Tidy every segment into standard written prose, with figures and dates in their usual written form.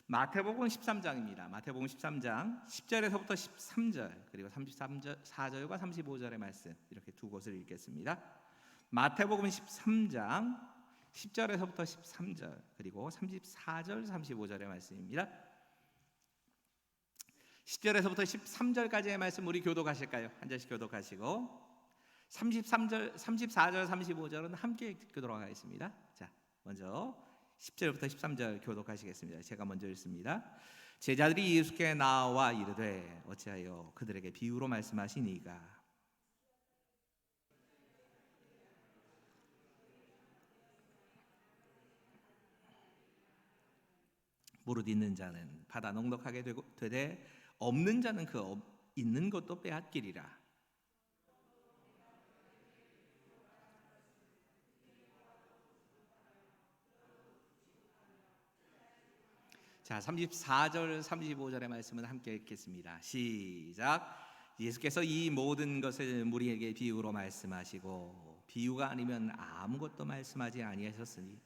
마태복음 13장입니다. 마태복음 13장 10절에서부터 13절 그리고 34절과 35절의 말씀 이렇게 두 곳을 읽겠습니다. 마태복음 13장 10절에서부터 13절 그리고 34절 35절의 말씀입니다. 10절에서부터 13절까지의 말씀 우리 교독하실까요? 한 절씩 교독하시고 33절, 34절, 35절은 함께 교독하도록 하겠습니다. 자, 먼저 10절부터 13절 교독하시겠습니다. 제가 먼저 읽습니다. 제자들이 예수께 나와 이르되 어찌하여 그들에게 비유로 말씀하시니까? 무릇 있는 자는 받아 넉넉하게 되되 없는 자는 그 있는 것도 빼앗기리라. 자, 34절 35절의 말씀은 함께 읽겠습니다. 시작. 예수께서 이 모든 것을 무리에게 비유로 말씀하시고 비유가 아니면 아무것도 말씀하지 아니하셨으니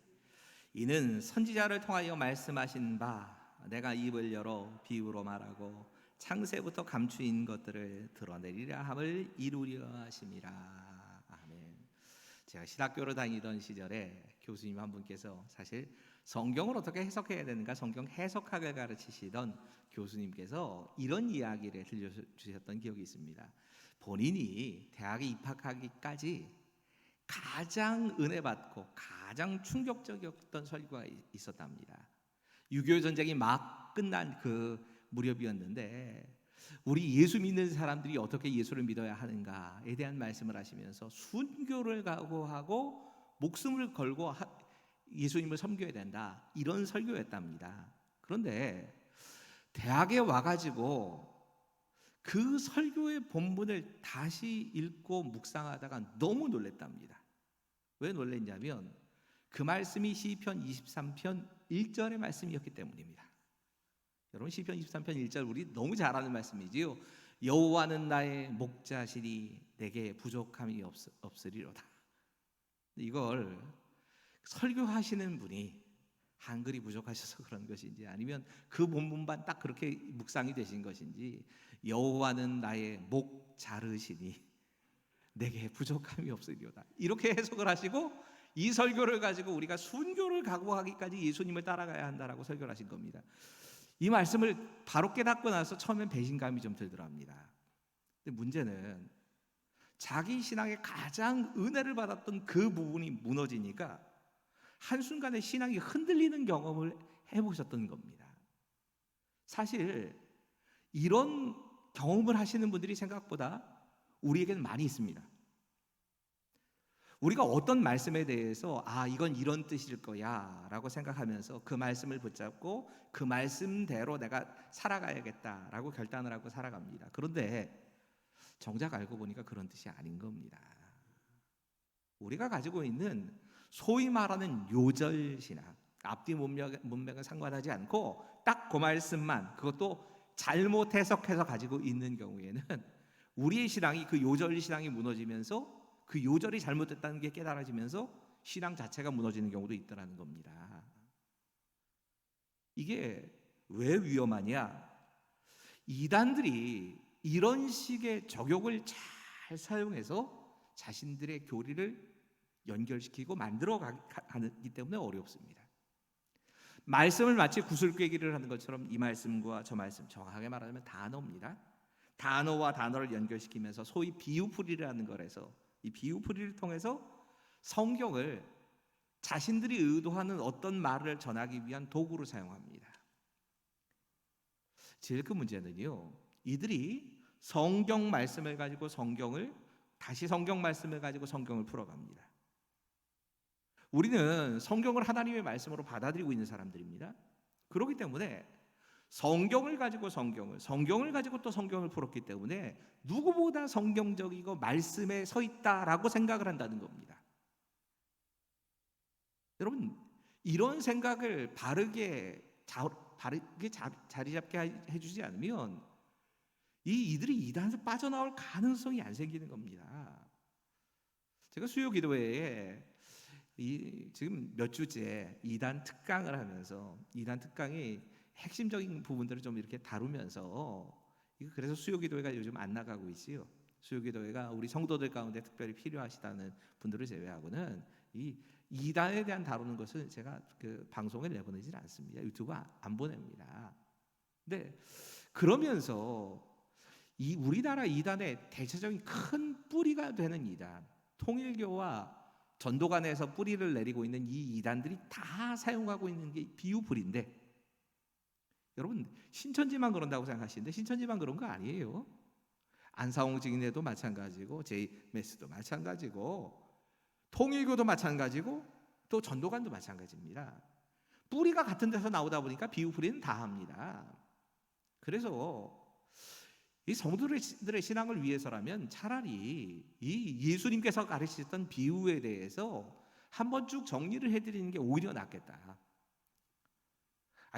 이는 선지자를 통하여 말씀하신 바 내가 입을 열어 비유로 말하고 창세부터 감추인 것들을 드러내리라 함을 이루려 하심이라. 아멘. 제가 신학교를 다니던 시절에 교수님 한 분께서 사실 성경을 어떻게 해석해야 되는가 성경 해석학을 가르치시던 교수님께서 이런 이야기를 들려주셨던 기억이 있습니다. 본인이 대학에 입학하기까지 가장 은혜받고 가장 충격적이었던 설교가 있었답니다. 6.25 전쟁이 막 끝난 그 무렵이었는데 우리 예수 믿는 사람들이 어떻게 예수를 믿어야 하는가에 대한 말씀을 하시면서 순교를 각오하고 목숨을 걸고 예수님을 섬겨야 된다 이런 설교였답니다. 그런데 대학에 와가지고 그 설교의 본문을 다시 읽고 묵상하다가 너무 놀랬답니다. 왜 놀랬냐면 그 말씀이 시편 23편 1절의 말씀이었기 때문입니다. 여러분 시편 23편 1절 우리 너무 잘 아는 말씀이지요. 여호와는 나의 목자시니 내게 부족함이 없으리로다. 이걸 설교하시는 분이 한글이 부족하셔서 그런 것인지 아니면 그 본문만 딱 그렇게 묵상이 되신 것인지 여호와는 나의 목 자르시니 내게 부족함이 없으리로다 이렇게 해석을 하시고 이 설교를 가지고 우리가 순교를 각오하기까지 예수님을 따라가야 한다라고 설교를 하신 겁니다. 이 말씀을 바로 깨닫고 나서 처음엔 배신감이 좀 들더랍니다. 근데 문제는 자기 신앙에 가장 은혜를 받았던 그 부분이 무너지니까 한순간에 신앙이 흔들리는 경험을 해보셨던 겁니다. 사실 이런 경험을 하시는 분들이 생각보다 우리에게는 많이 있습니다. 우리가 어떤 말씀에 대해서 이건 이런 뜻일 거야 라고 생각하면서 그 말씀을 붙잡고 그 말씀대로 내가 살아가야겠다라고 결단을 하고 살아갑니다. 그런데 정작 알고 보니까 그런 뜻이 아닌 겁니다. 우리가 가지고 있는 소위 말하는 요절신앙, 앞뒤 문맥은 상관하지 않고 딱 그 말씀만 그것도 잘못 해석해서 가지고 있는 경우에는 우리의 신앙이 그 요절신앙이 무너지면서 그 요절이 잘못됐다는 게 깨달아지면서 신앙 자체가 무너지는 경우도 있다는 겁니다. 이게 왜 위험하냐? 이단들이 이런 식의 저격을 잘 사용해서 자신들의 교리를 연결시키고 만들어 가기 때문에 어렵습니다. 말씀을 마치 구슬꿰기를 하는 것처럼 이 말씀과 저 말씀 정확하게 말하면 단어입니다. 단어와 단어를 연결시키면서 소위 비유풀이라는 거라서 이 비유풀이를 통해서 성경을 자신들이 의도하는 어떤 말을 전하기 위한 도구로 사용합니다. 제일 큰 문제는요, 이들이 성경 말씀을 가지고 다시 성경 말씀을 가지고 성경을 풀어갑니다. 우리는 성경을 하나님의 말씀으로 받아들이고 있는 사람들입니다. 그렇기 때문에 성경을 가지고 성경을 가지고 또 성경을 풀었기 때문에 누구보다 성경적이고 말씀에 서 있다라고 생각을 한다는 겁니다. 여러분 이런 생각을 바르게 자리 잡게 해주지 않으면 이들이 이단에서 빠져나올 가능성이 안 생기는 겁니다. 제가 수요 기도회에 지금 몇 주째 이단 특강을 하면서 이단 특강이 핵심적인 부분들을 좀 이렇게 다루면서 그래서 수요기도회가 요즘 안 나가고 있지요. 수요기도회가 우리 성도들 가운데 특별히 필요하시다는 분들을 제외하고는 이 이단에 대한 다루는 것은 제가 그 방송에 내보내질 않습니다. 유튜브 안 보냅니다. 근데 그러면서 이 우리나라 이단의 대체적인 큰 뿌리가 되는 이단, 통일교와 전도관에서 뿌리를 내리고 있는 이 이단들이 다 사용하고 있는 게 비유불인데, 여러분 신천지만 그런다고 생각하시는데 신천지만 그런 거 아니에요. 안사홍 증인회도 마찬가지고 JMS도 마찬가지고 통일교도 마찬가지고 또 전도관도 마찬가지입니다. 뿌리가 같은 데서 나오다 보니까 비유불이는 다 합니다. 그래서 이 성도들의 신앙을 위해서라면 차라리 이 예수님께서 가르치셨던 비유에 대해서 한번 쭉 정리를 해드리는 게 오히려 낫겠다.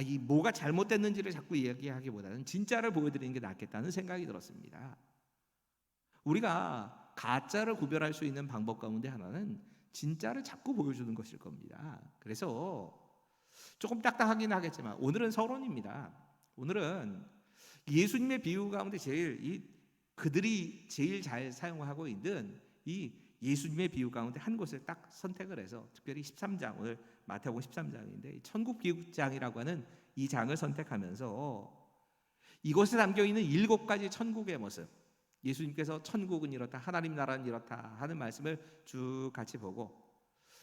이 뭐가 잘못됐는지를 자꾸 이야기하기보다는 진짜를 보여드리는 게 낫겠다는 생각이 들었습니다. 우리가 가짜를 구별할 수 있는 방법 가운데 하나는 진짜를 자꾸 보여주는 것일 겁니다. 그래서 조금 딱딱하긴 하겠지만 오늘은 서론입니다. 오늘은 예수님의 비유 가운데 그들이 제일 잘 사용하고 있는 이 예수님의 비유 가운데 한 곳을 딱 선택을 해서 특별히 13장, 오늘 마태복음 13장인데 천국 비유장이라고 하는 이 장을 선택하면서 이곳에 담겨 있는 7가지 천국의 모습, 예수님께서 천국은 이렇다, 하나님 나라는 이렇다 하는 말씀을 쭉 같이 보고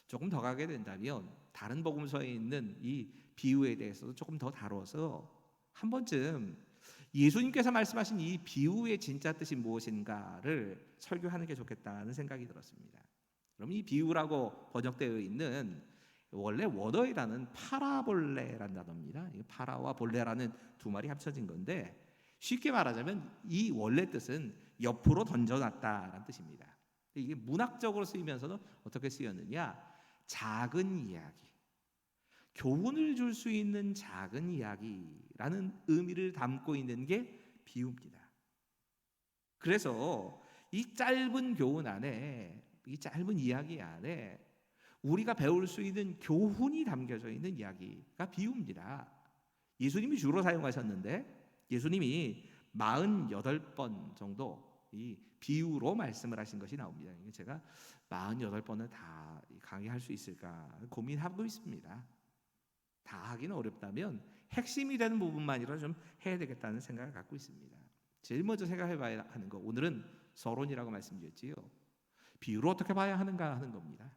조금 더 가게 된다면 다른 복음서에 있는 이 비유에 대해서도 조금 더 다뤄서 한 번쯤 예수님께서 말씀하신 이 비유의 진짜 뜻이 무엇인가를 설교하는 게 좋겠다는 생각이 들었습니다. 그럼 이 비유라고 번역되어 있는 원래 원어에라는 파라볼레라는 단어입니다. 파라와 볼레라는 두 말이 합쳐진 건데 쉽게 말하자면 이 원래 뜻은 옆으로 던져놨다라는 뜻입니다. 이게 문학적으로 쓰이면서는 어떻게 쓰였느냐? 작은 이야기, 교훈을 줄 수 있는 작은 이야기라는 의미를 담고 있는 게 비유입니다. 그래서 이 짧은 교훈 안에, 이 짧은 이야기 안에 우리가 배울 수 있는 교훈이 담겨져 있는 이야기가 비유입니다. 예수님이 주로 사용하셨는데 예수님이 48번 정도 이 비유로 말씀을 하신 것이 나옵니다. 제가 48번을 다 강의할 수 있을까 고민하고 있습니다. 다 하기는 어렵다면 핵심이 되는 부분만이라도 좀 해야 되겠다는 생각을 갖고 있습니다. 제일 먼저 생각해 봐야 하는 거, 오늘은 서론이라고 말씀드렸지요. 비유를 어떻게 봐야 하는가 하는 겁니다.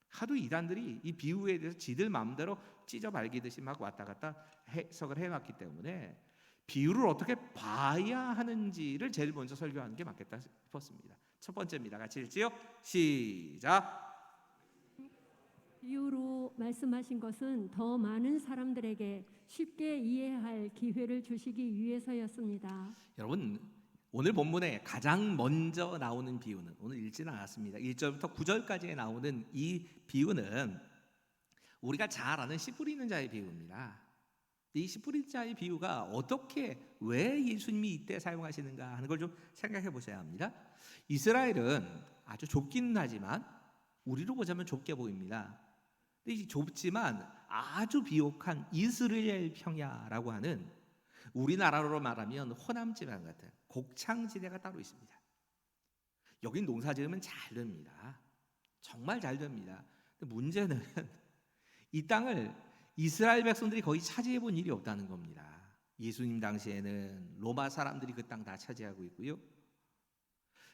하도 이단들이 이 비유에 대해서 지들 마음대로 찢어 발기듯이 막 왔다 갔다 해석을 해왔기 때문에 비유를 어떻게 봐야 하는지를 제일 먼저 설교하는 게 맞겠다 싶었습니다. 첫 번째입니다. 같이 읽지요. 시작. 비유로 말씀하신 것은 더 많은 사람들에게 쉽게 이해할 기회를 주시기 위해서였습니다. 여러분, 오늘 본문에 가장 먼저 나오는 비유는 오늘 읽지는 않았습니다. 1절부터 9절까지 나오는 이 비유는 우리가 잘 아는 씨 뿌리는 자의 비유입니다. 이 씨 뿌리는 자의 비유가 어떻게, 왜 예수님이 이때 사용하시는가 하는 걸 좀 생각해 보셔야 합니다. 이스라엘은 아주 좁기는 하지만 우리로 보자면 좁게 보입니다. 근데 이 좁지만 아주 비옥한 이스라엘 평야라고 하는 우리나라로 말하면 호남 지방 같은 곡창지대가 따로 있습니다. 여긴 농사 지으면 잘 됩니다. 정말 잘 됩니다. 근데 문제는 이 땅을 이스라엘 백성들이 거의 차지해 본 일이 없다는 겁니다. 예수님 당시에는 로마 사람들이 그 땅 다 차지하고 있고요.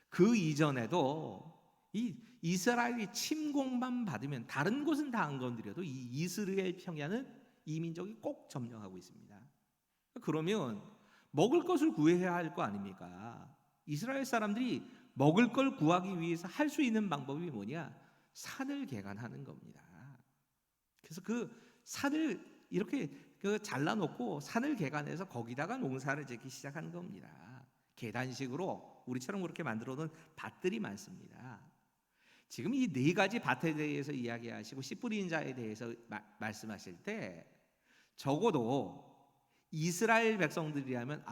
그 이전에도 이 이스라엘이 침공만 받으면 다른 곳은 다 안 건드려도 이 이스라엘 평야는 이민족이 꼭 점령하고 있습니다. 그러면 먹을 것을 구해야 할 거 아닙니까? 이스라엘 사람들이 먹을 걸 구하기 위해서 할 수 있는 방법이 뭐냐? 산을 개간하는 겁니다. 그래서 그 산을 이렇게 잘라놓고 산을 개간해서 거기다가 농사를 짓기 시작한 겁니다. 계단식으로 우리처럼 그렇게 만들어놓은 밭들이 많습니다. 지금 이 4가지 밭에 대해서 이야기하시고 씨 뿌리는 자에 대해서 말씀하실 때 적어도 이스라엘 백성들이라면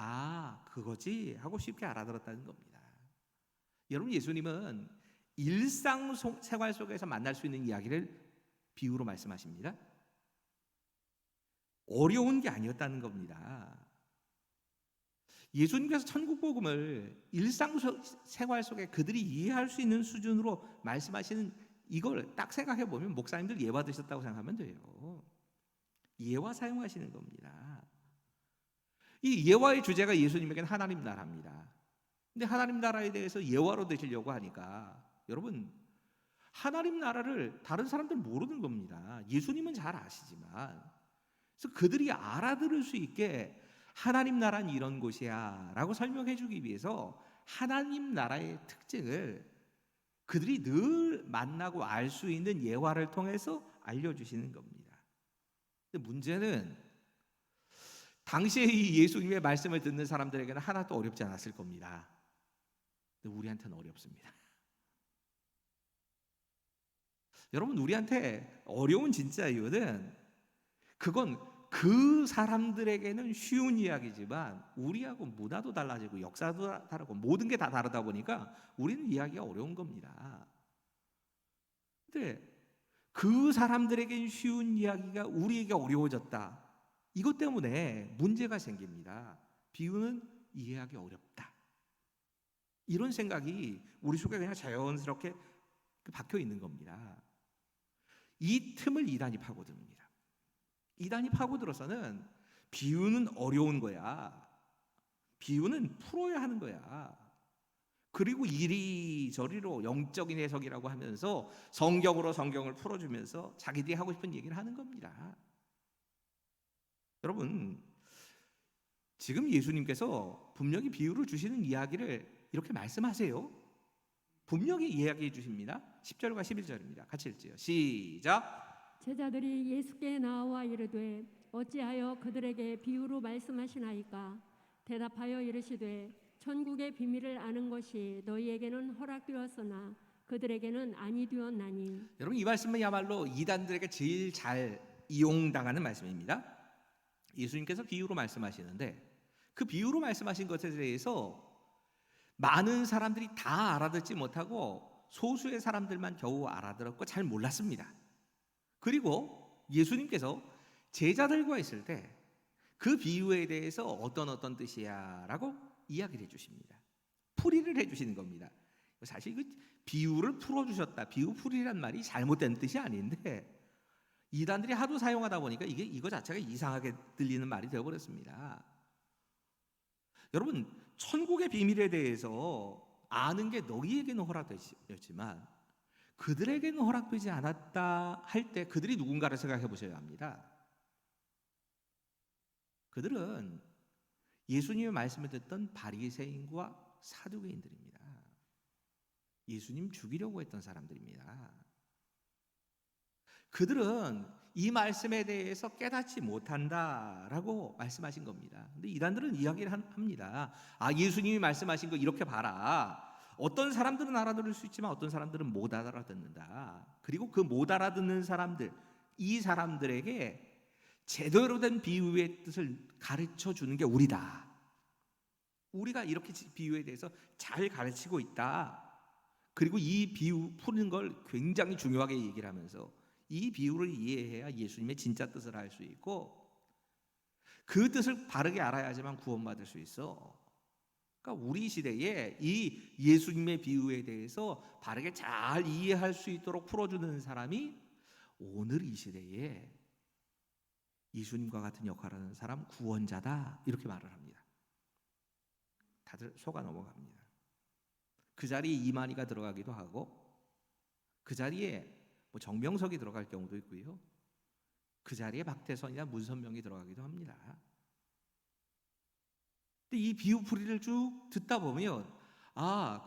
그거지 하고 쉽게 알아들었다는 겁니다. 여러분, 예수님은 일상생활 속에서 만날 수 있는 이야기를 비유로 말씀하십니다. 어려운 게 아니었다는 겁니다. 예수님께서 천국 복음을 일상생활 속에 그들이 이해할 수 있는 수준으로 말씀하시는 이걸 딱 생각해 보면 목사님들 예 받으셨다고 생각하면 돼요. 예화 사용하시는 겁니다. 이 예화의 주제가 예수님에게는 하나님 나라입니다. 근데 하나님 나라에 대해서 예화로 드시려고 하니까 여러분, 하나님 나라를 다른 사람들은 모르는 겁니다. 예수님은 잘 아시지만. 그래서 그들이 알아들을 수 있게 하나님 나라는 이런 곳이야 라고 설명해 주기 위해서 하나님 나라의 특징을 그들이 늘 만나고 알 수 있는 예화를 통해서 알려주시는 겁니다. 근데 문제는 당시에 이 예수님의 말씀을 듣는 사람들에게는 하나도 어렵지 않았을 겁니다. 근데 우리한테는 어렵습니다. 여러분, 우리한테 어려운 진짜 이유는 그건 그 사람들에게는 쉬운 이야기지만 우리하고 문화도 달라지고 역사도 다르고 모든 게 다 다르다 보니까 우리는 이야기가 어려운 겁니다. 근데 그 사람들에게는 쉬운 이야기가 우리에게 어려워졌다. 이것 때문에 문제가 생깁니다. 비유는 이해하기 어렵다. 이런 생각이 우리 속에 그냥 자연스럽게 박혀 있는 겁니다. 이 틈을 이단이 파고듭니다. 이단이 파고들어서는 비유는 어려운 거야. 비유는 풀어야 하는 거야. 그리고 이리저리로 영적인 해석이라고 하면서 성경으로 성경을 풀어주면서 자기들이 하고 싶은 얘기를 하는 겁니다. 여러분, 지금 예수님께서 분명히 비유를 주시는 이야기를 이렇게 말씀하세요. 분명히 이야기해 주십니다. 10절과 11절입니다. 같이 읽지요. 시작. 제자들이 예수께 나와 이르되 어찌하여 그들에게 비유로 말씀하시나이까? 대답하여 이르시되 천국의 비밀을 아는 것이 너희에게는 허락되었으나 그들에게는 아니되었나니. 여러분, 이 말씀은야말로 이단들에게 제일 잘 이용당하는 말씀입니다. 예수님께서 비유로 말씀하시는데 그 비유로 말씀하신 것에 대해서 많은 사람들이 다 알아듣지 못하고 소수의 사람들만 겨우 알아들었고 잘 몰랐습니다. 그리고 예수님께서 제자들과 있을 때 그 비유에 대해서 어떤 뜻이야 라고 이야기를 해주십니다. 풀이를 해주시는 겁니다. 사실 그 비유를 풀어주셨다, 비유 풀이란 말이 잘못된 뜻이 아닌데 이단들이 하도 사용하다 보니까 이거 자체가 이상하게 들리는 말이 되어버렸습니다. 여러분, 천국의 비밀에 대해서 아는 게 너희에게는 허락되었지만 그들에게는 허락되지 않았다 할 때 그들이 누군가를 생각해 보셔야 합니다. 그들은 예수님의 말씀을 듣던 바리새인과 사두개인들입니다. 예수님 죽이려고 했던 사람들입니다. 그들은 이 말씀에 대해서 깨닫지 못한다라고 말씀하신 겁니다. 근데 이단들은 이야기를 합니다. 예수님이 말씀하신 거 이렇게 봐라. 어떤 사람들은 알아들을 수 있지만 어떤 사람들은 못 알아듣는다. 그리고 그 못 알아듣는 사람들, 이 사람들에게 제대로 된 비유의 뜻을 가르쳐 주는 게 우리다. 우리가 이렇게 비유에 대해서 잘 가르치고 있다. 그리고 이 비유 푸는 걸 굉장히 중요하게 얘기를 하면서 이 비유를 이해해야 예수님의 진짜 뜻을 알 수 있고 그 뜻을 바르게 알아야지만 구원받을 수 있어. 그러니까 우리 시대에 이 예수님의 비유에 대해서 바르게 잘 이해할 수 있도록 풀어주는 사람이 오늘 이 시대에 예수님과 같은 역할을 하는 사람 구원자다 이렇게 말을 합니다. 다들 속아 넘어갑니다. 그 자리에 이만희가 들어가기도 하고 그 자리에 정명석이 들어갈 경우도 있고요. 그 자리에 박태선이나 문선명이 들어가기도 합니다. 근데 이 비유풀이를 쭉 듣다 보면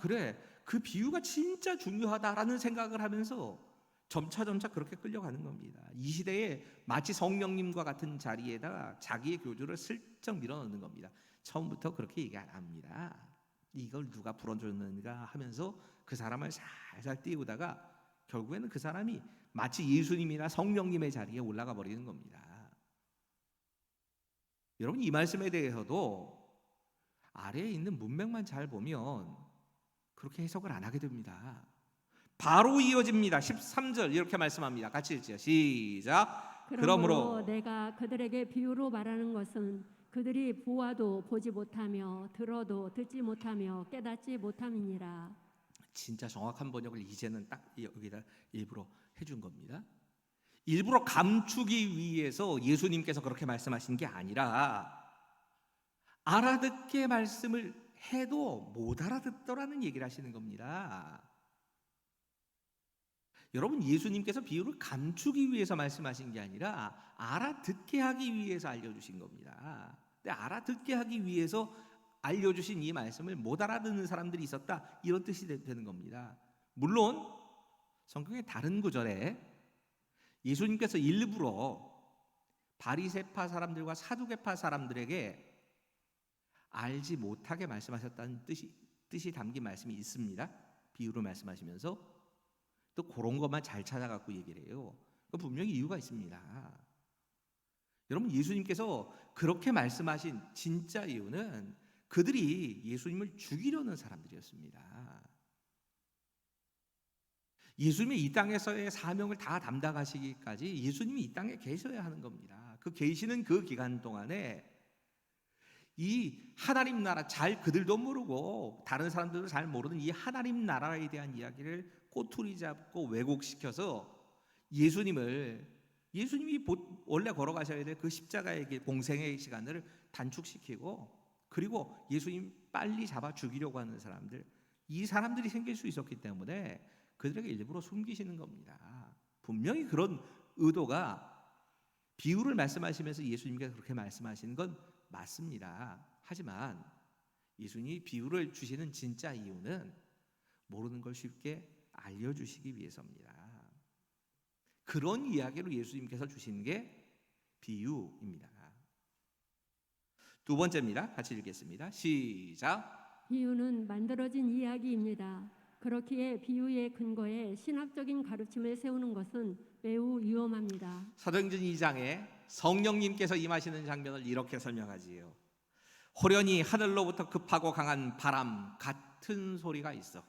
그래, 그 비유가 진짜 중요하다라는 생각을 하면서 점차 그렇게 끌려가는 겁니다. 이 시대에 마치 성령님과 같은 자리에다가 자기의 교주를 슬쩍 밀어넣는 겁니다. 처음부터 그렇게 얘기 안 합니다. 이걸 누가 풀어줬는가 하면서 그 사람을 살살 띄우다가 결국에는 그 사람이 마치 예수님이나 성령님의 자리에 올라가 버리는 겁니다. 여러분, 이 말씀에 대해서도 아래에 있는 문맥만 잘 보면 그렇게 해석을 안 하게 됩니다. 바로 이어집니다. 13절 이렇게 말씀합니다. 같이 읽지요. 시작. 그러므로 내가 그들에게 비유로 말하는 것은 그들이 보아도 보지 못하며 들어도 듣지 못하며 깨닫지 못함이니라. 진짜 정확한 번역을 이제는 딱 여기다 일부러 해준 겁니다. 일부러 감추기 위해서 예수님께서 그렇게 말씀하신 게 아니라 알아듣게 말씀을 해도 못 알아듣더라는 얘기를 하시는 겁니다. 여러분, 예수님께서 비유를 감추기 위해서 말씀하신 게 아니라 알아듣게 하기 위해서 알려주신 겁니다. 근데 알아듣게 하기 위해서 알려주신 이 말씀을 못 알아듣는 사람들이 있었다, 이런 뜻이 되는 겁니다. 물론 성경의 다른 구절에 예수님께서 일부러 바리새파 사람들과 사두개파 사람들에게 알지 못하게 말씀하셨다는 뜻이 담긴 말씀이 있습니다. 비유로 말씀하시면서 또 그런 것만 잘 찾아갖고 얘기를 해요. 분명히 이유가 있습니다. 여러분, 예수님께서 그렇게 말씀하신 진짜 이유는 그들이 예수님을 죽이려는 사람들이었습니다. 예수님이 이 땅에서의 사명을 다 담당하시기까지 예수님이 이 땅에 계셔야 하는 겁니다. 그 계시는 그 기간 동안에 이 하나님 나라, 그들도 모르고 다른 사람들도 잘 모르는 이 하나님 나라에 대한 이야기를 꼬투리 잡고 왜곡시켜서 예수님이 원래 걸어가셔야 될 그 십자가의 길, 공생의 시간을 단축시키고, 그리고 예수님 빨리 잡아 죽이려고 하는 사람들, 이 사람들이 생길 수 있었기 때문에 그들에게 일부러 숨기시는 겁니다. 분명히 그런 의도가, 비유를 말씀하시면서 예수님께서 그렇게 말씀하시는 건 맞습니다. 하지만 예수님이 비유를 주시는 진짜 이유는 모르는 걸 쉽게 알려주시기 위해서입니다. 그런 이야기로 예수님께서 주시는 게 비유입니다. 두 번째입니다. 같이 읽겠습니다. 시작. 비유는 만들어진 이야기입니다. 그렇기에 비유의 근거에 신학적인 가르침을 세우는 것은 매우 위험합니다. 사도행전 2장에 성령님께서 임하시는 장면을 이렇게 설명하지요. 호련히 하늘로부터 급하고 강한 바람 같은 소리가 있어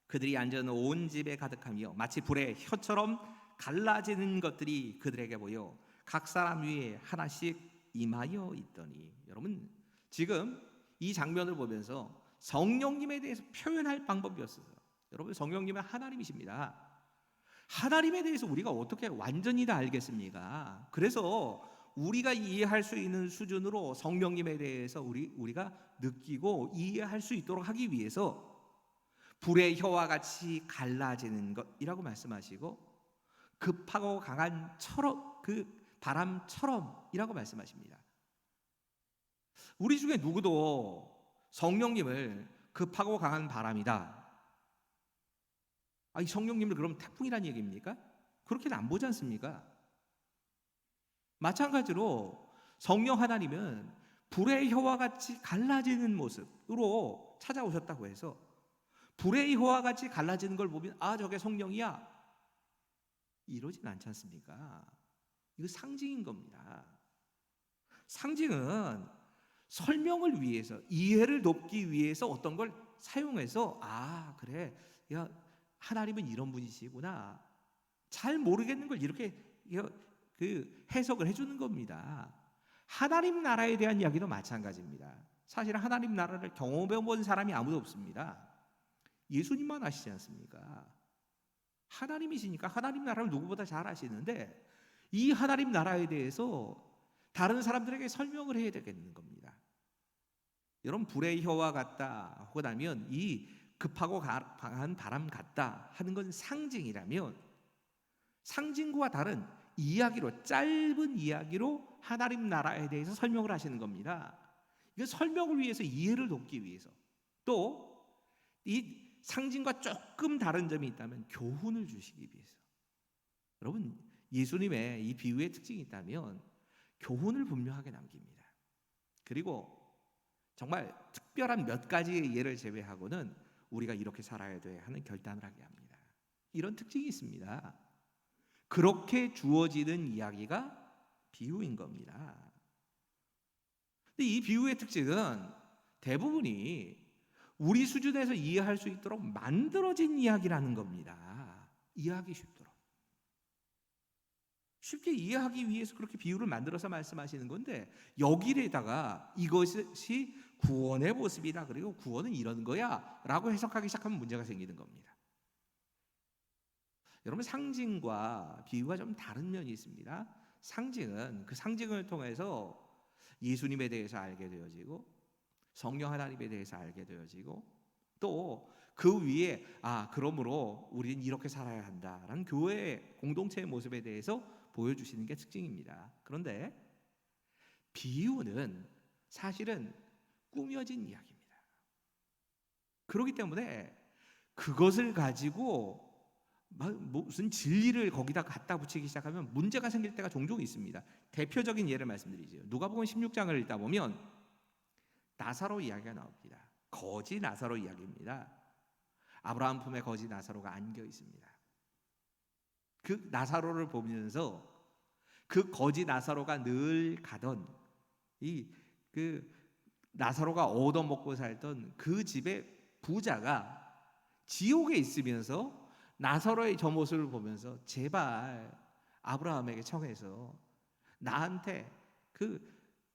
그들이 앉은 온 집에 가득하며 마치 불의 혀처럼 갈라지는 것들이 그들에게 보여 각 사람 위에 하나씩 임하여 있더니. 여러분, 지금 이 장면을 보면서 성령님에 대해서 표현할 방법이 없어요. 여러분, 성령님은 하나님이십니다. 하나님에 대해서 우리가 어떻게 완전히 다 알겠습니까? 그래서 우리가 이해할 수 있는 수준으로 성령님에 대해서 우리가 느끼고 이해할 수 있도록 하기 위해서 불의 혀와 같이 갈라지는 것이라고 말씀하시고, 급하고 강한 그 바람처럼이라고 말씀하십니다. 우리 중에 누구도 성령님을 급하고 강한 바람이다, 이 성령님을 그럼 태풍이란 얘기입니까? 그렇게는 안 보지 않습니까? 마찬가지로 성령 하나님은 불의 혀와 같이 갈라지는 모습으로 찾아오셨다고 해서 불의 혀와 같이 갈라지는 걸 보면 저게 성령이야, 이러진 않지 않습니까? 이거 상징인 겁니다. 상징은 설명을 위해서, 이해를 돕기 위해서 어떤 걸 사용해서 그래, 야, 하나님은 이런 분이시구나, 잘 모르겠는 걸 이렇게 해석을 해주는 겁니다. 하나님 나라에 대한 이야기도 마찬가지입니다. 사실 하나님 나라를 경험해 본 사람이 아무도 없습니다. 예수님만 아시지 않습니까? 하나님이시니까 하나님 나라를 누구보다 잘 아시는데 이 하나님 나라에 대해서 다른 사람들에게 설명을 해야 되겠는 겁니다. 여러분, 불의 혀와 같다 하고 나면 이 급하고 강한 바람 같다 하는 건 상징이라면, 상징과 다른 이야기로, 짧은 이야기로 하나님 나라에 대해서 설명을 하시는 겁니다. 이거 설명을 위해서, 이해를 돕기 위해서, 또 이 상징과 조금 다른 점이 있다면 교훈을 주시기 위해서. 여러분, 예수님의 이 비유의 특징이 있다면 교훈을 분명하게 남깁니다. 그리고 정말 특별한 몇 가지의 예를 제외하고는 우리가 이렇게 살아야 돼 하는 결단을 하게 합니다. 이런 특징이 있습니다. 그렇게 주어지는 이야기가 비유인 겁니다. 근데 이 비유의 특징은 대부분이 우리 수준에서 이해할 수 있도록 만들어진 이야기라는 겁니다. 이해하기 쉽도록. 쉽게 이해하기 위해서 그렇게 비유를 만들어서 말씀하시는 건데, 여기에다가 이것이 구원의 모습이다, 그리고 구원은 이런 거야 라고 해석하기 시작하면 문제가 생기는 겁니다. 여러분, 상징과 비유가 좀 다른 면이 있습니다. 상징은 그 상징을 통해서 예수님에 대해서 알게 되어지고, 성령 하나님에 대해서 알게 되어지고, 또 그 위에 그러므로 우리는 이렇게 살아야 한다라는 교회의 공동체의 모습에 대해서 보여주시는 게 특징입니다. 그런데 비유는 사실은 꾸며진 이야기입니다. 그렇기 때문에 그것을 가지고 무슨 진리를 거기다 갖다 붙이기 시작하면 문제가 생길 때가 종종 있습니다. 대표적인 예를 말씀드리죠. 누가복음 16장을 읽다 보면 나사로 이야기가 나옵니다. 거지 나사로 이야기입니다. 아브라함 품에 거지 나사로가 안겨 있습니다. 그 나사로를 보면서 그 거지 나사로가 늘 가던 그 나사로가 얻어먹고 살던 그 집의 부자가 지옥에 있으면서 나사로의 저 모습을 보면서 제발 아브라함에게 청해서 나한테 그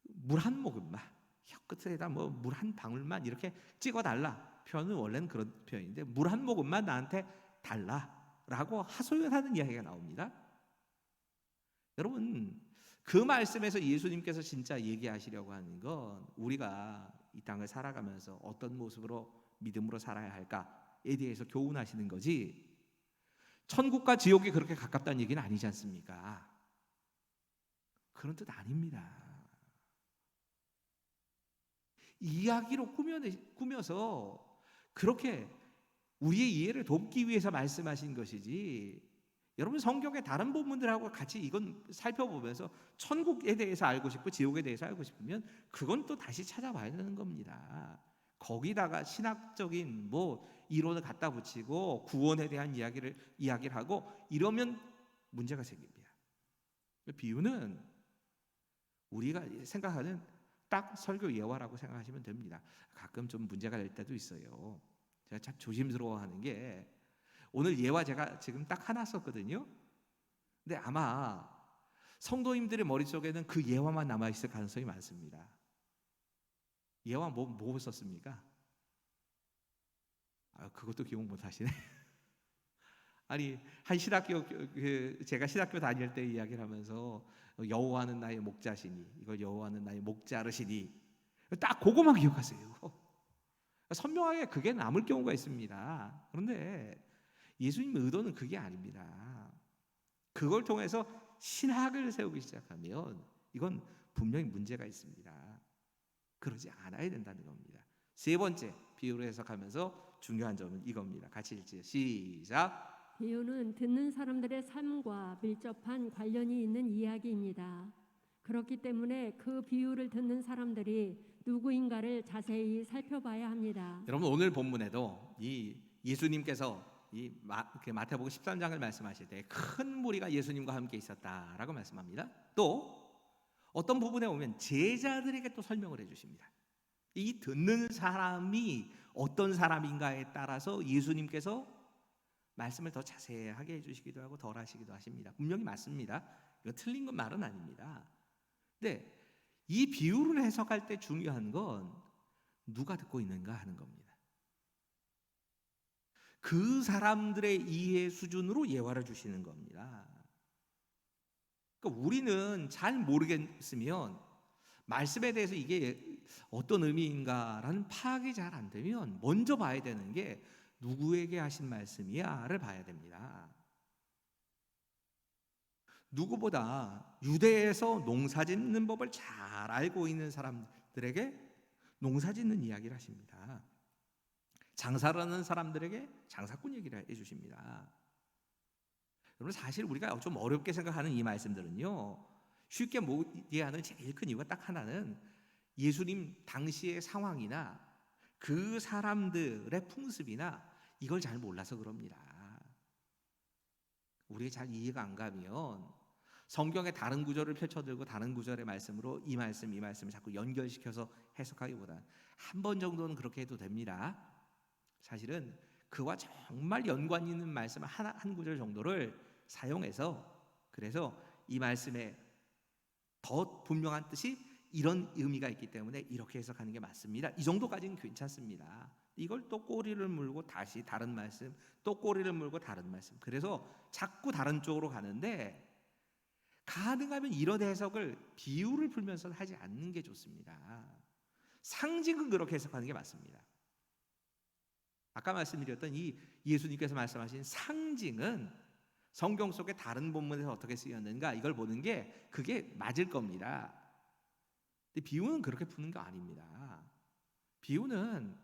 물 한 모금만, 혀끝에다 뭐 물 한 방울만 이렇게 찍어달라. 표현은 원래는 그런 표현인데 물 한 모금만 나한테 달라라고 하소연하는 이야기가 나옵니다. 여러분, 그 말씀에서 예수님께서 진짜 얘기하시려고 하는 건 우리가 이 땅을 살아가면서 어떤 모습으로 믿음으로 살아야 할까에 대해서 교훈하시는 거지, 천국과 지옥이 그렇게 가깝다는 얘기는 아니지 않습니까? 그런 뜻 아닙니다. 이야기로 꾸며서 그렇게 우리의 이해를 돕기 위해서 말씀하신 것이지, 여러분 성경의 다른 본문들하고 같이 이건 살펴보면서 천국에 대해서 알고 싶고 지옥에 대해서 알고 싶으면 그건 또 다시 찾아봐야 되는 겁니다. 거기다가 신학적인 이론을 갖다 붙이고 구원에 대한 이야기를 하고 이러면 문제가 생깁니다. 비유는 우리가 생각하는 딱 설교 예화라고 생각하시면 됩니다. 가끔 좀 문제가 될 때도 있어요. 제가 참 조심스러워하는 게, 오늘 예화 제가 지금 딱 하나 썼거든요. 근데 아마 성도님들의 머릿속에는 그 예화만 남아있을 가능성이 많습니다. 예화 뭐 썼습니까? 그것도 기억 못 하시네. 아니, 한 신학교, 제가 신학교 다닐 때 이야기를 하면서 여호와는 나의 목자시니, 이걸 여호와는 나의 목자르시니, 딱 그거만 기억하세요. 선명하게 그게 남을 경우가 있습니다. 그런데 예수님의 의도는 그게 아닙니다. 그걸 통해서 신학을 세우기 시작하면 이건 분명히 문제가 있습니다. 그러지 않아야 된다는 겁니다. 세 번째, 비유로 해석하면서 중요한 점은 이겁니다. 같이 읽지요. 시작. 비유는 듣는 사람들의 삶과 밀접한 관련이 있는 이야기입니다. 그렇기 때문에 그 비유를 듣는 사람들이 누구인가를 자세히 살펴봐야 합니다. 여러분, 오늘 본문에도 이 예수님께서 이 마태복음 13장을 말씀하실 때 큰 무리가 예수님과 함께 있었다라고 말씀합니다. 또 어떤 부분에 오면 제자들에게 또 설명을 해주십니다. 이 듣는 사람이 어떤 사람인가에 따라서 예수님께서 말씀을 더 자세하게 해주시기도 하고 덜 하시기도 하십니다. 분명히 맞습니다. 이거 틀린 건 말은 아닙니다. 근데 이 비유를 해석할 때 중요한 건 누가 듣고 있는가 하는 겁니다. 그 사람들의 이해 수준으로 예화를 주시는 겁니다. 그러니까 우리는 잘 모르겠으면, 말씀에 대해서 이게 어떤 의미인가라는 파악이 잘 안 되면 먼저 봐야 되는 게 누구에게 하신 말씀이야를 봐야 됩니다. 누구보다 유대에서 농사 짓는 법을 잘 알고 있는 사람들에게 농사 짓는 이야기를 하십니다. 장사를 하는 사람들에게 장사꾼 얘기를 해주십니다. 여러분, 사실 우리가 좀 어렵게 생각하는 이 말씀들은요, 쉽게 못 이해하는 제일 큰 이유가 딱 하나는 예수님 당시의 상황이나 그 사람들의 풍습이나 이걸 잘 몰라서 그럽니다. 우리가 잘 이해가 안 가면 성경의 다른 구절을 펼쳐들고 다른 구절의 말씀으로 이 말씀을 자꾸 연결시켜서 해석하기보다는 한 번 정도는 그렇게 해도 됩니다. 사실은 그와 정말 연관 있는 말씀 한 구절 정도를 사용해서, 그래서 이 말씀에 더 분명한 뜻이 이런 의미가 있기 때문에 이렇게 해석하는 게 맞습니다. 이 정도까지는 괜찮습니다. 이걸 또 꼬리를 물고 다시 다른 말씀, 또 꼬리를 물고 다른 말씀. 그래서 자꾸 다른 쪽으로 가는데 가능하면 이런 해석을 비유를 풀면서 하지 않는 게 좋습니다. 상징은 그렇게 해석하는 게 맞습니다. 아까 말씀드렸던 이 예수님께서 말씀하신 상징은 성경 속에 다른 본문에서 어떻게 쓰였는가 이걸 보는 게 그게 맞을 겁니다. 근데 비유는 그렇게 푸는 거 아닙니다. 비유는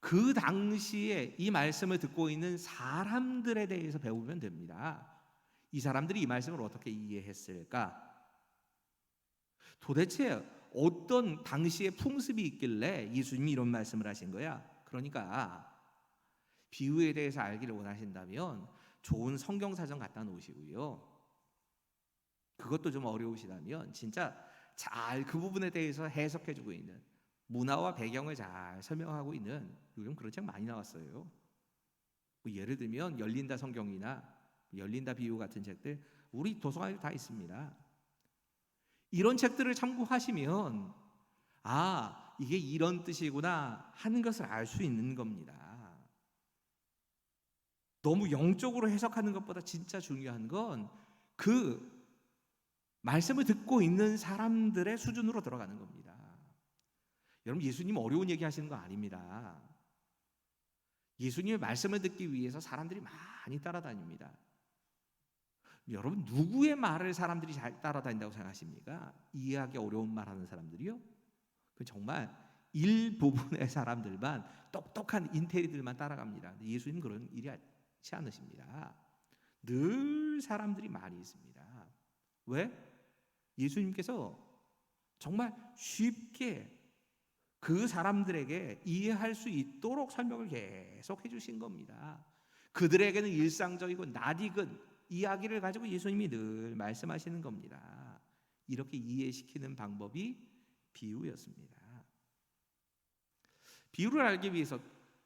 그 당시에 이 말씀을 듣고 있는 사람들에 대해서 배우면 됩니다. 이 사람들이 이 말씀을 어떻게 이해했을까? 도대체 어떤 당시의 풍습이 있길래 예수님이 이런 말씀을 하신 거야? 그러니까 비유에 대해서 알기를 원하신다면 좋은 성경사전 갖다 놓으시고요. 그것도 좀 어려우시다면 진짜 잘 그 부분에 대해서 해석해주고 있는 문화와 배경을 잘 설명하고 있는 요즘 그런 책 많이 나왔어요. 뭐 예를 들면 열린다 성경이나 열린다 비유 같은 책들 우리 도서관에 다 있습니다. 이런 책들을 참고하시면 아 이게 이런 뜻이구나 하는 것을 알 수 있는 겁니다. 너무 영적으로 해석하는 것보다 진짜 중요한 건 그 말씀을 듣고 있는 사람들의 수준으로 들어가는 겁니다. 여러분 예수님 어려운 얘기 하시는 거 아닙니다. 예수님의 말씀을 듣기 위해서 사람들이 많이 따라다닙니다. 여러분 누구의 말을 사람들이 잘 따라다닌다고 생각하십니까? 이해하기 어려운 말 하는 사람들이요? 그 정말 일부분의 사람들만 똑똑한 인테리들만 따라갑니다. 예수님 그런 일이 하지 않으십니다. 늘 사람들이 많이 있습니다. 왜? 예수님께서 정말 쉽게 그 사람들에게 이해할 수 있도록 설명을 계속 해주신 겁니다. 그들에게는 일상적이고 낯익은 이야기를 가지고 예수님이 늘 말씀하시는 겁니다. 이렇게 이해시키는 방법이 비유였습니다. 비유를 알기 위해서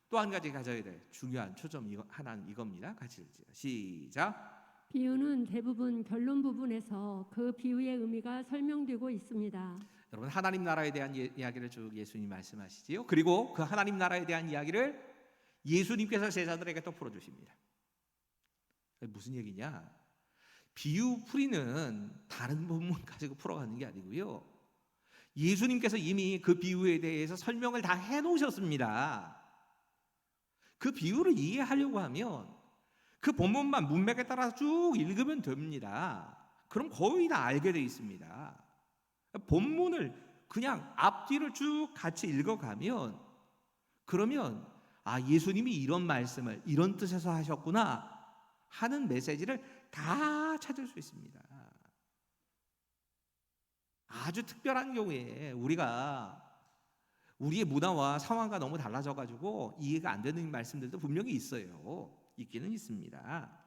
또 한 가지 가져야 될 중요한 초점 하나는 이겁니다. 같이 읽죠. 시작. 비유는 대부분 결론 부분에서 그 비유의 의미가 설명되고 있습니다. 여러분 하나님 나라에 대한 이야기를 쭉 예수님 말씀하시지요. 그리고 그 하나님 나라에 대한 이야기를 예수님께서 제자들에게 또 풀어주십니다. 무슨 얘기냐? 비유 풀이는 다른 본문 가지고 풀어가는 게 아니고요. 예수님께서 이미 그 비유에 대해서 설명을 다 해놓으셨습니다. 그 비유를 이해하려고 하면 그 본문만 문맥에 따라 쭉 읽으면 됩니다. 그럼 거의 다 알게 돼 있습니다. 본문을 그냥 앞뒤를 쭉 같이 읽어가면 그러면 아 예수님이 이런 말씀을 이런 뜻에서 하셨구나 하는 메시지를 다 찾을 수 있습니다. 아주 특별한 경우에 우리의 문화와 상황과 너무 달라져가지고 이해가 안 되는 말씀들도 분명히 있어요. 있기는 있습니다.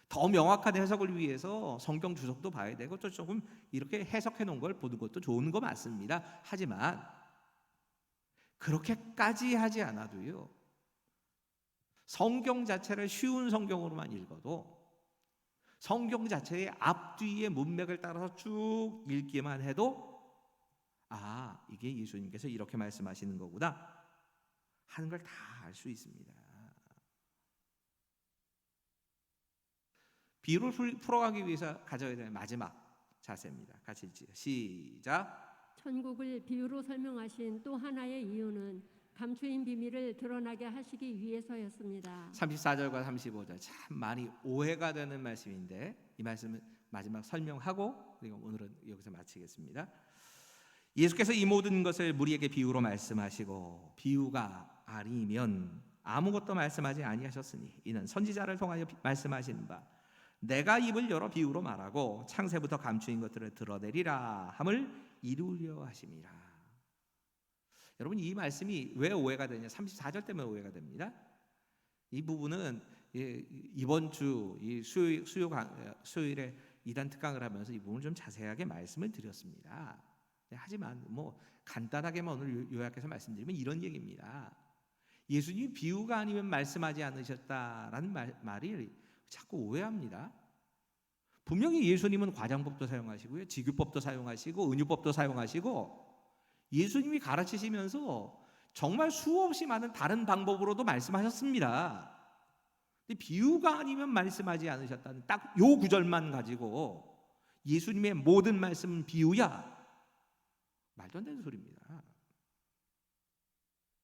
더 명확한 해석을 위해서 성경 주석도 봐야 되고 또 조금 이렇게 해석해 놓은 걸 보는 것도 좋은 거 맞습니다. 하지만 그렇게까지 하지 않아도요. 성경 자체를 쉬운 성경으로만 읽어도 성경 자체의 앞뒤의 문맥을 따라서 쭉 읽기만 해도 아 이게 예수님께서 이렇게 말씀하시는 거구나 하는 걸 다 알 수 있습니다. 비유를 풀어가기 위해서 가져야 될 마지막 자세입니다. 같이 읽지요. 시작. 천국을 비유로 설명하신 또 하나의 이유는 감추인 비밀을 드러나게 하시기 위해서였습니다. 34절과 35절 참 많이 오해가 되는 말씀인데 이 말씀은 마지막 설명하고 그리고 오늘은 여기서 마치겠습니다. 예수께서 이 모든 것을 무리에게 비유로 말씀하시고 비유가 아니면 아무것도 말씀하지 아니하셨으니 이는 선지자를 통하여 말씀하신 바 내가 입을 열어 비유로 말하고 창세부터 감추인 것들을 드러내리라 함을 이루려 하심이라. 여러분 이 말씀이 왜 오해가 되냐? 34절 때문에 오해가 됩니다. 이 부분은 이번 주 수요일에 이단 특강을 하면서 이 부분을 좀 자세하게 말씀을 드렸습니다. 하지만 뭐 간단하게만 오늘 요약해서 말씀드리면 이런 얘기입니다. 예수님이 비유가 아니면 말씀하지 않으셨다라는 말이 자꾸 오해합니다. 분명히 예수님은 과장법도 사용하시고요, 지규법도 사용하시고 은유법도 사용하시고 예수님이 가르치시면서 정말 수없이 많은 다른 방법으로도 말씀하셨습니다. 근데 비유가 아니면 말씀하지 않으셨다는 딱 요 구절만 가지고 예수님의 모든 말씀은 비유야? 말도 안 되는 소리입니다.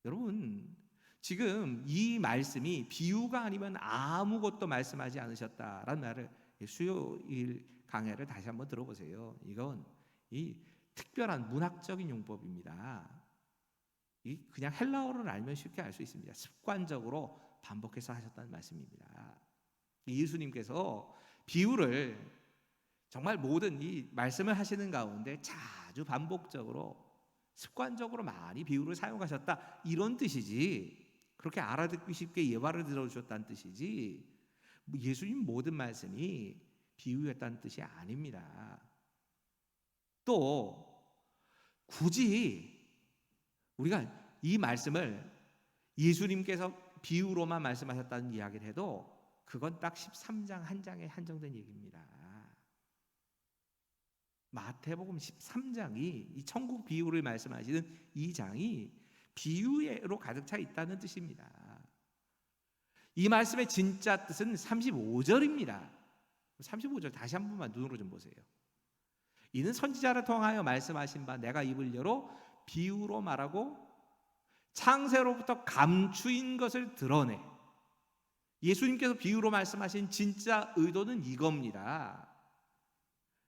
여러분, 지금 이 말씀이 비유가 아니면 아무것도 말씀하지 않으셨다라는 말을 수요일 강해를 다시 한번 들어보세요. 이건 이 특별한 문학적인 용법입니다. 이 그냥 헬라어를 알면 쉽게 알 수 있습니다. 습관적으로 반복해서 하셨다는 말씀입니다. 예수님께서 비유를 정말 모든 이 말씀을 하시는 가운데 자주 반복적으로 습관적으로 많이 비유를 사용하셨다, 이런 뜻이지, 그렇게 알아듣기 쉽게 예화를 들어주셨다는 뜻이지 예수님 모든 말씀이 비유였다는 뜻이 아닙니다. 또 굳이 우리가 이 말씀을 예수님께서 비유로만 말씀하셨다는 이야기를 해도 그건 딱 13장 한 장에 한정된 얘기입니다. 마태복음 13장이 이 천국 비유를 말씀하시는 이 장이 비유로 가득 차 있다는 뜻입니다. 이 말씀의 진짜 뜻은 35절입니다. 35절 다시 한 번만 눈으로 좀 보세요. 이는 선지자를 통하여 말씀하신 바 내가 입을 열어 비유로 말하고 창세로부터 감추인 것을 드러내. 예수님께서 비유로 말씀하신 진짜 의도는 이겁니다.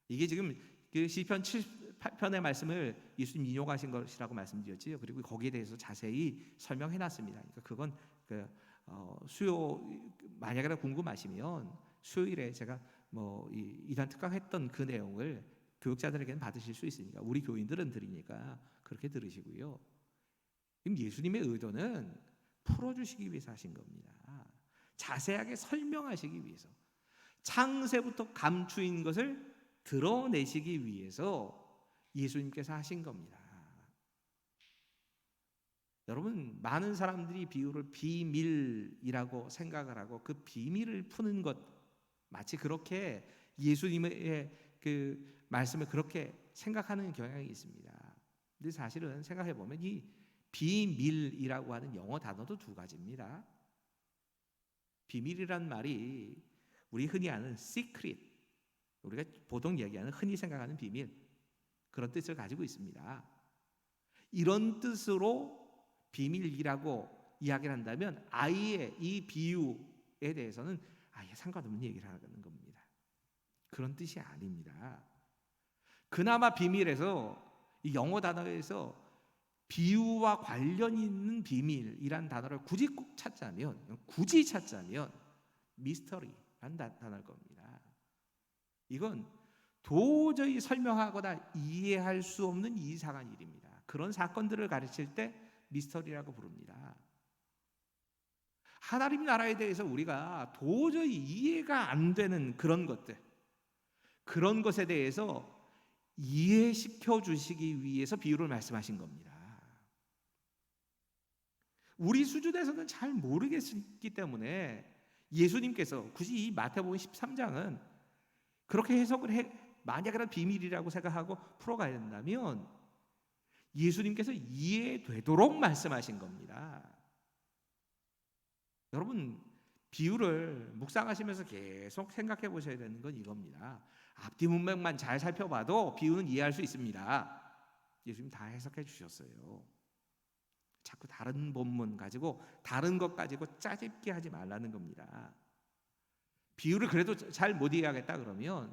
이게 지금 그 시편 7편의 말씀을 예수님 인용하신 것이라고 말씀드렸지요. 그리고 거기에 대해서 자세히 설명해 놨습니다. 그러니까 그건 만약에 궁금하시면 수요일에 제가 이단 특강했던 그 내용을 교육자들에게는 받으실 수 있으니까, 우리 교인들은 들으니까 그렇게 들으시고요. 그럼 예수님의 의도는 풀어주시기 위해서 하신 겁니다. 자세하게 설명하시기 위해서, 창세부터 감추인 것을 드러내시기 위해서 예수님께서 하신 겁니다. 여러분, 많은 사람들이 비유를 비밀이라고 생각을 하고 그 비밀을 푸는 것, 마치 그렇게 예수님의 그 말씀을 그렇게 생각하는 경향이 있습니다. 근데 사실은 생각해 보면 이 비밀이라고 하는 영어 단어도 두 가지입니다. 비밀이란 말이 우리 흔히 아는 secret, 우리가 보통 얘기하는 흔히 생각하는 비밀, 그런 뜻을 가지고 있습니다. 이런 뜻으로 비밀이라고 이야기를 한다면 아예 이 비유에 대해서는 아예 상관없는 얘기를 하는 겁니다. 그런 뜻이 아닙니다. 그나마 비밀에서, 이 영어 단어에서 비유와 관련이 있는 비밀이란 단어를 굳이 찾자면 미스터리라는 단어일 겁니다. 이건 도저히 설명하거나 이해할 수 없는 이상한 일입니다. 그런 사건들을 가르칠 때 미스터리라고 부릅니다. 하나님 나라에 대해서 우리가 도저히 이해가 안 되는 그런 것들, 그런 것에 대해서 이해시켜 주시기 위해서 비유를 말씀하신 겁니다. 우리 수준에서는 잘 모르겠기 때문에 예수님께서 굳이 이 마태복음 13장은 그렇게 해석을 만약이라도 비밀이라고 생각하고 풀어가야 된다면 예수님께서 이해되도록 말씀하신 겁니다. 여러분, 비유를 묵상하시면서 계속 생각해 보셔야 되는 건 이겁니다. 앞뒤 문맥만 잘 살펴봐도 비유는 이해할 수 있습니다. 예수님 다 해석해 주셨어요. 자꾸 다른 본문 가지고 다른 것 가지고 짜집기 하지 말라는 겁니다. 비유를 그래도 잘 못 이해하겠다 그러면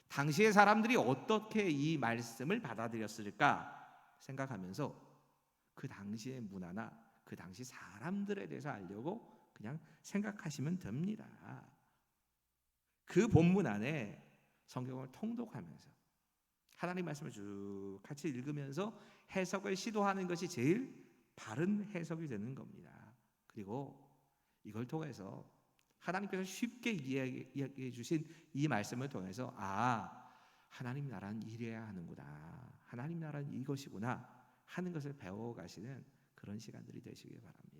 당시의 사람들이 어떻게 이 말씀을 받아들였을까 생각하면서 그 당시의 문화나 그 당시 사람들에 대해서 알려고 그냥 생각하시면 됩니다. 그 본문 안에 성경을 통독하면서 하나님 말씀을 쭉 같이 읽으면서 해석을 시도하는 것이 제일 바른 해석이 되는 겁니다. 그리고 이걸 통해서 하나님께서 쉽게 이야기해 주신 이 말씀을 통해서 하나님 나라는 이래야 하는구나, 하나님 나라는 이것이구나 하는 것을 배워가시는 그런 시간들이 되시길 바랍니다.